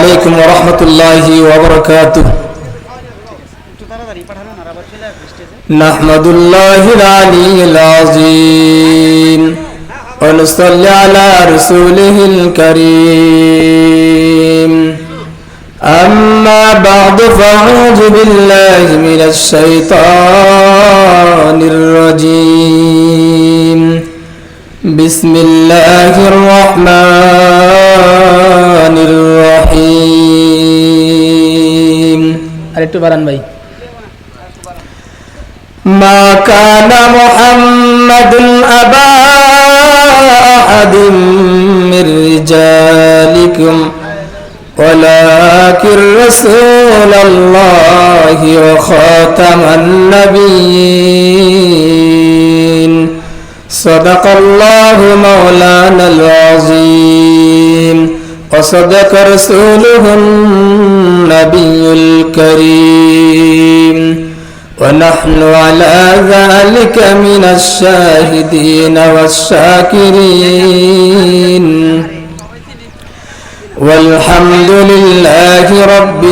আলাইকুম ওয়া রাহমাতুল্লাহি ওয়া বারাকাতুহু। নাহমাদুল্লাহিল আলিয়্যিল আযীম ওয়া নুসাল্লি আলা রাসূলিহিল কারীম। আম্মা বা'দু ফাআউযু বিল্লাহি মিনাশ শাইতানির রাজীম। বিসমিল্লাহির রহমানির রহিম। আরেকটু বাড়ান ভাই। মা কানা মুহাম্মাদুন আবা আহাদিম মির রিজালিকুম ওয়ালাকিন রাসূলুল্লাহি ওয়া খাতামান নাবিয়্যিন। সাদাকাল্লাহু মাওলানাল আযীম ওয়া সাদাকা রাসূলুহুন নাবিয়্যুল কারীম। ونحن على ذلك من الشاهدين والشاكرين والحمد لله رب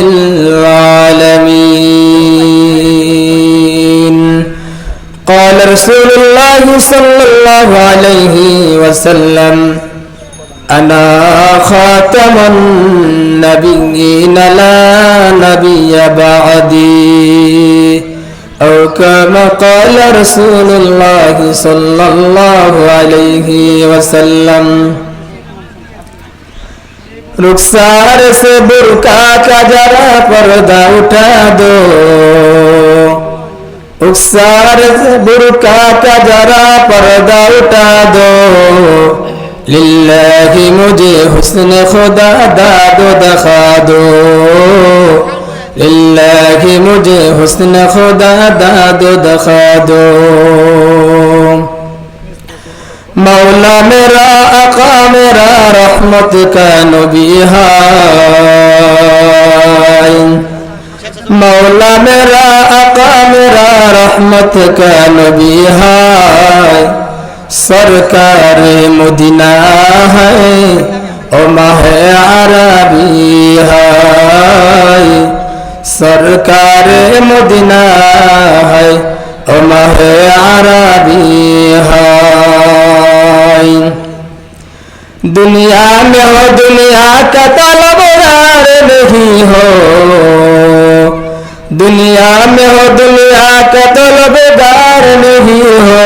العالمين. قال رسول الله صلى الله عليه وسلم أنا خاتم النبيين لا نبي بعدي أو كما قال رسول الله صلى الله عليه وسلم. रुखसार से बुर्का का जरा पर्दा उठा दो, रुखसार से बुर्का का जरा पर्दा उठा दो। लिल्लाहि मुझे हुस्न खुदा दादो दखा दो, लिल्लाहि मुझे हुस्न खुदा दादो दखा दो। मौला मेरा आका मेरा रहमत का नबी है, मौला मेरा आका मेरा रहमत का नबी है। सरकार मदीना है ओ माहे अरबी है, सरकार मदीना है ओ माहे अरबी है। दुनिया में हो दुनिया का तलबगार नहीं हो, दुनिया में हो दुनिया का तलबगार नहीं हो।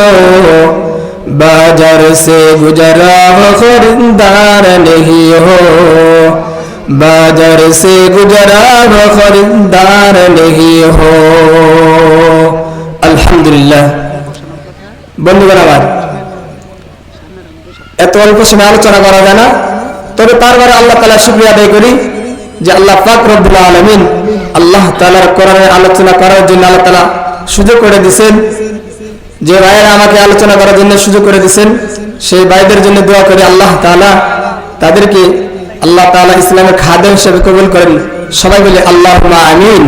बाजार से गुजरा हो खरीदार नहीं हो, बाजार से गुजरा हो खरीदार नहीं हो। আলহামদুলিল্লাহ। বন্ধুগণ আমার, এত অল্প সময় আলোচনা করা যায় না, তবে তারপরে আল্লাহ তাআলা শুকরিয়া আদায় করি যে আল্লাহ পাক রব্বুল আলামিন আল্লাহ তাআলার কোরআনের আলোচনা করার জন্য আল্লাহ তাআলা সুযোগ করে দিয়েছেন। যে ভাইয়েরা আমাকে আলোচনা করার জন্য সুযোগ করে দিয়েছেন সেই ভাইদের জন্য দোয়া করি আল্লাহ তাআলা তাদেরকে আল্লাহ তাআলা ইসলামের খাদেম হিসেবে কবুল করেন। সবাই বলে আল্লাহুম্মা আমিন।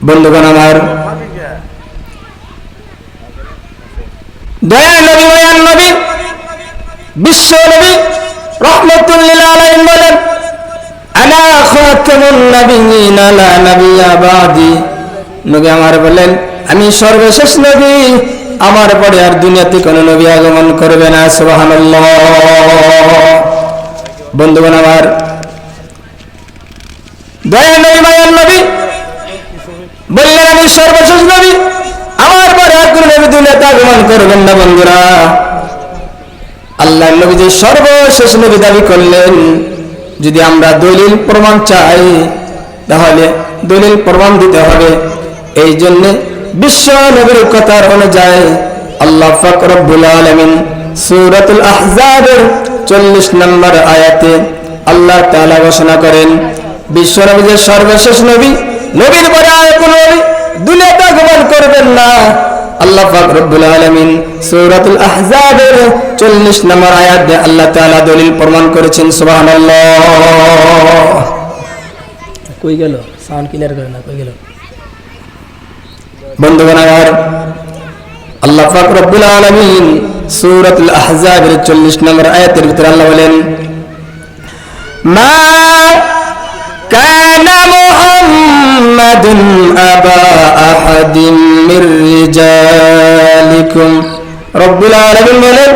বন্ধুগণ আমার, দয়ার নবী মায়ার নবী বিশ্ব নবী রাহমাতুল লিল আলামিন বলেন আনা খাতামুন নাবিয়্যিন লা নাবিয়্যা বাদি। নবী আমার বলেন আমি সর্বশেষ নবী, আমার পরে আর দুনিয়াতে কোনো নবী আগমন করবে না। সুবহানাল্লাহ। বন্ধুগণ আমার, দয়ার নবী মায়ার নবী বললেন আমি সর্বশেষ নবী, আমার পরে আর কোনো নবী দুনিয়াতে আগমন করবেন না। বন্ধুরা, আল্লাহর নবী যে সর্বশেষ নবী দাবি করলেন, যদি আমরা দলিল প্রমাণ চাই তাহলে দলিল প্রমাণ দিতে হবে। এই জন্য বিশ্ব নবীর কথার অনুযায়ী আল্লাহ পাক রব্বুল আলামিন সূরাতুল আহজাবের 40 নম্বর আয়াতে আল্লাহ তাআলা ঘোষণা করেন বিশ্ব নবী যে সর্বশেষ নবী, নবীর পরে আর কোনো নবী দুনিয়াতে আগমন করবেন না। আল্লাহ পাক রব্বুল আলামিন সূরাতুল আহজাবের 40 নম্বর আয়াতে আল্লাহ তাআলা দলিল প্রমাণ করেছেন। সুবহানাল্লাহ। কই গেল? সাউন্ড ক্লিয়ার করে না, কই গেল? বন্ধুগণ আমার, আল্লাহ পাক রব্বুল আলামিন সূরাতুল আহজাবের 40 নম্বর আয়াতের ভিতরে আল্লাহ বলেন, মা কানা মুহাম্মাদুন আবা আহাদিম মির রিজালিকুম। রব্বুল আলামিন বলেন,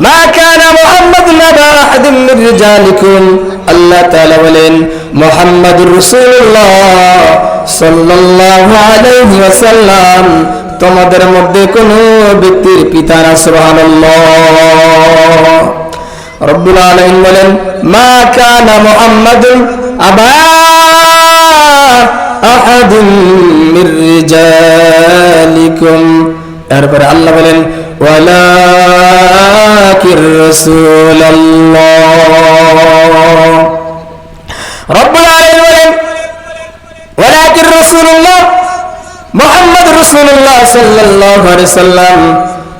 মা কানা মুহাম্মাদুন আবা আহাদিম মির রিজালিকুম। আল্লাহ তাআলা বলেন, মুহাম্মাদুর রাসূলুল্লাহ সাল্লাল্লাহু আলাইহি ওয়াসাল্লাম তোমাদের মধ্যে কোন ব্যক্তির পিতা না। সুবহানাল্লাহ। রব্বুল আলামিন বলেন, মা কানা মুহাম্মাদুন আবা আহাদিন মির রিজালিকুম। এরপরে আল্লাহ বলেন, ওয়ালাকির রাসূলুল্লাহ। রব্বুল আলামিন বলেন, ওয়ালাকির রাসূলুল্লাহ মুহাম্মদ রাসূলুল্লাহ সাল্লাল্লাহু আলাইহি সাল্লাম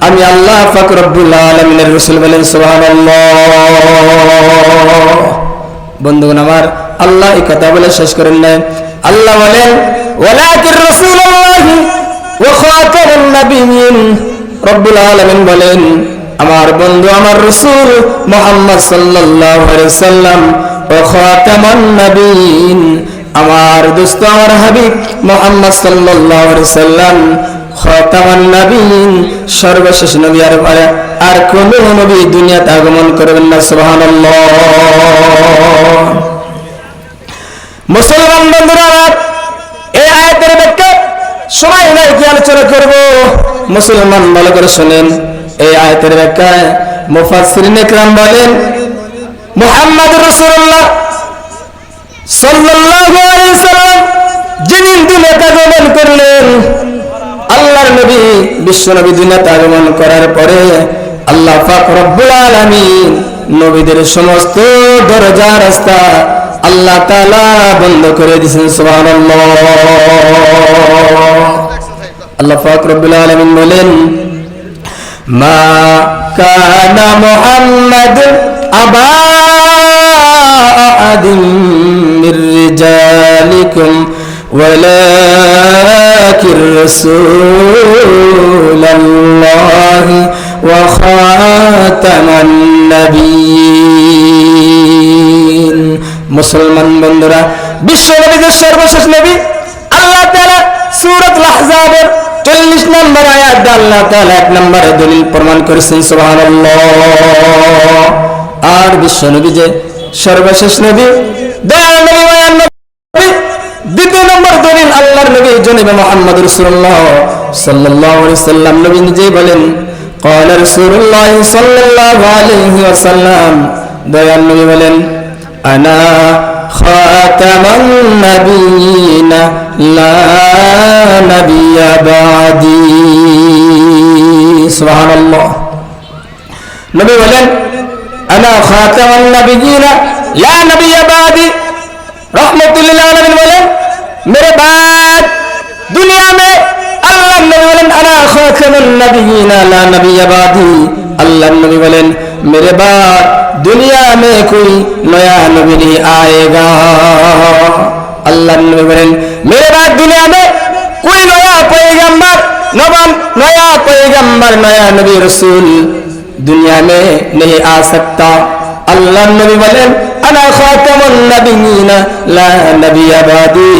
আমি আল্লাহ পাক রব্বুল আলামিনের রাসূল। বলেন সুবহানাল্লাহ। বন্ধুগণ আমার, আল্লাহ এই কথা বলে শেষ করেন না। আল্লাহ বলেন, ওয়ালাকির রাসূলুল্লাহ ওয়া খাতামুন নাবিয়্যিন। রব্বুল আলামিন বলেন, আমার বন্ধু আমার রাসূল মুহাম্মদ সাল্লাল্লাহু আলাইহি সাল্লাম ওয়া খাতামুন নাবিয়্যিন, আমার দোস্ত আমার হাবিব মুহাম্মদ সাল্লাল্লাহু আলাইহি সাল্লাম খাতামুন নাবিয়্যিন, সর্বশেষ নবী। আর কোন নবী দুনিয়াতে আগমন করবেন না। সুবহানাল্লাহ। মুসলমান বন্ধুরা, এই আয়াতের ব্যাখ্যা সময় নাই কি আলোচনা করব। মুসলমান ভালো করে শুনেন, এই আয়াতের ব্যাখ্যায় মুফাসসিরিনে কেরাম বলেন, মুহাম্মদুর রাসূলুল্লাহ সাল্লাল্লাহু আলাইহি সাল্লাম যেদিন দুনিয়াতে আগমন করলেন, আল্লাহর নবী বিশ্ব নবী দুনিয়াতে আগমন করার পরে আল্লাহ পাক রব্বুল আলামিন নবীদের সমস্ত দরজা রাস্তা আল্লাহ তাআলা বন্ধ করে দিয়েছেন। সুবহানাল্লাহ। আল্লাহ পাক রব্বুল আলামিন বলেন, মা কানা মুহাম্মাদ আবা আহাদিম মির রিজালিকুম ওয়ালাকির রাসূলুল্লাহ ওয়া খাতামান নাবিয়্যিন। মুসলমান বন্ধুরা, বিশ্ব নবীদের সর্বশেষ নবী আল্লাহ তাআলা সূরাতুল আহজাবের 40 নম্বর আয়াত আল্লাহ তাআলা 1 নম্বরে দলিল প্রমাণ করেছেন। সুবহানাল্লাহ। আর বিশ্ব নবী যে সর্বশেষ নবী, দয়ার নবী, মায়ার নবী, দ্বিতীয় নম্বর দলিল আল্লাহর নবী জনাবে মুহাম্মদ রাসূলুল্লাহ সাল্লাল্লাহু আলাইহি সাল্লাম নবী নিজেই বলেন, ক্বালা রাসূলুল্লাহ সাল্লাল্লাহু আলাইহি ওয়াসাল্লাম, দয়ার নবী বলেন, আনা খাতামান নাবিয়িনা লা নাবিয়্যা বাদি। সুবহানাল্লাহ। নবী বলেন, আনা খাতামান নাবিয়িনা লা নাবিয়্যা বাদি। रहमतुल लिल आलमीन बोलें, मेरे बाद दुनिया में अल्लाह नबी बोलें, अना खातमुन नबिय्यीन ला नबिय्य बादी। अल्लाह नबी बोलें, मेरे बाद दुनिया में कोई नया नबी नहीं आएगा। अल्लाह नबी बोलें, मेरे बाद दुनिया में कोई नया पैगंबर, नया नबी रसूल दुनिया में नहीं आ सकता। अल्लाह नबी बोलें, আনা খাতামুন নাবিয়্যিন লা নাবিয়্যা বাদি।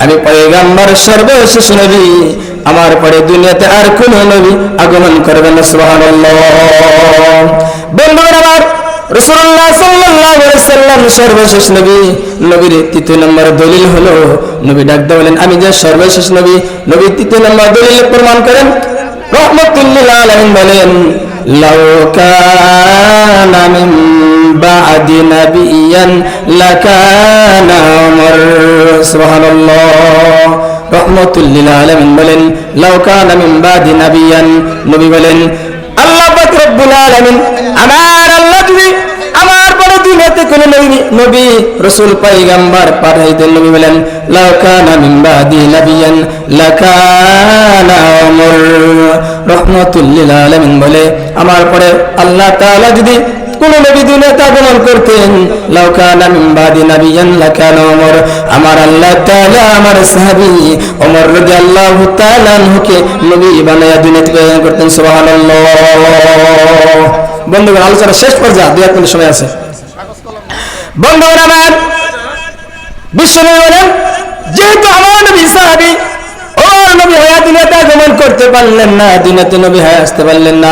আমি পয়গম্বর সর্বশেষ নবী, আমার পরে দুনিয়াতে আর কোন নবী আগমন করবে না। সুবহানাল্লাহ। বন্ধুরা আমার, রাসূলুল্লাহ সাল্লাল্লাহু আলাইহি সাল্লাম সর্বশেষ নবী। নবীর তৃতীয় নম্বর দলিল হলো, নবী ডাকতে বলেন, আমি যে সর্বশেষ নবী। নবীর তৃতীয় নম্বর দলিল প্রমাণ করেন, রাহমাতুল লিল আলামিন বলেন, লাউ কানা মিন বাদি নাবিয়্যান লাকানা উমর। সুবহানাল্লাহ। রাহমাতুল লিল আলামিন বলেন, লাউ কানা মিন বাদি নাবিয়্যান। নবী বলেন, আল্লাহ পাক রব্বুল আলামিন, আমার আল্লাহ যদি আমার পরে দুনিয়াতে কোন নবী রাসূল পয়গম্বর পাঠাইতেন, নবী বলেন, লাউ কানা মিন বাদি নাবিয়্যান লাকানা উমর। রাহমাতুল লিল আলামিন বলে, আমার পরে আল্লাহ তাআলা যদি কোন নবী দুনিয়াতে আগমন করতেন লাউ কানা মিন বাদি নাবিয়ান লাকানা ওমর, আমার আল্লাহ তাআলা আমার সাহাবী ওমর রাদিয়াল্লাহু তাআলা আনহুকে নবী বানায়া দুনিয়াতে প্রেরণ করতেন। সুবহানাল্লাহ। বন্ধুগণ, আলোচনা শেষ পর্যায়ে 2 মিনিট সময় আছে। বন্ধুগণ আমার, বিশ্বনবী বলেন যেহেতু আমার নবী সাহাবী, ওমর নবী হয়ে দুনিয়াতে আগমন করতে পারলেন না, দুনিয়াতে নবী হয়ে আসতে পারলেন না,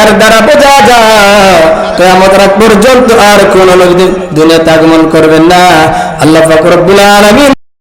এর দ্বারা বোঝা যায় কিয়ামত রাত পর্যন্ত আর কোন নবী দুনিয়াতে আগমন করবেন না। আল্লাহ পাক রব্বুল আলামিন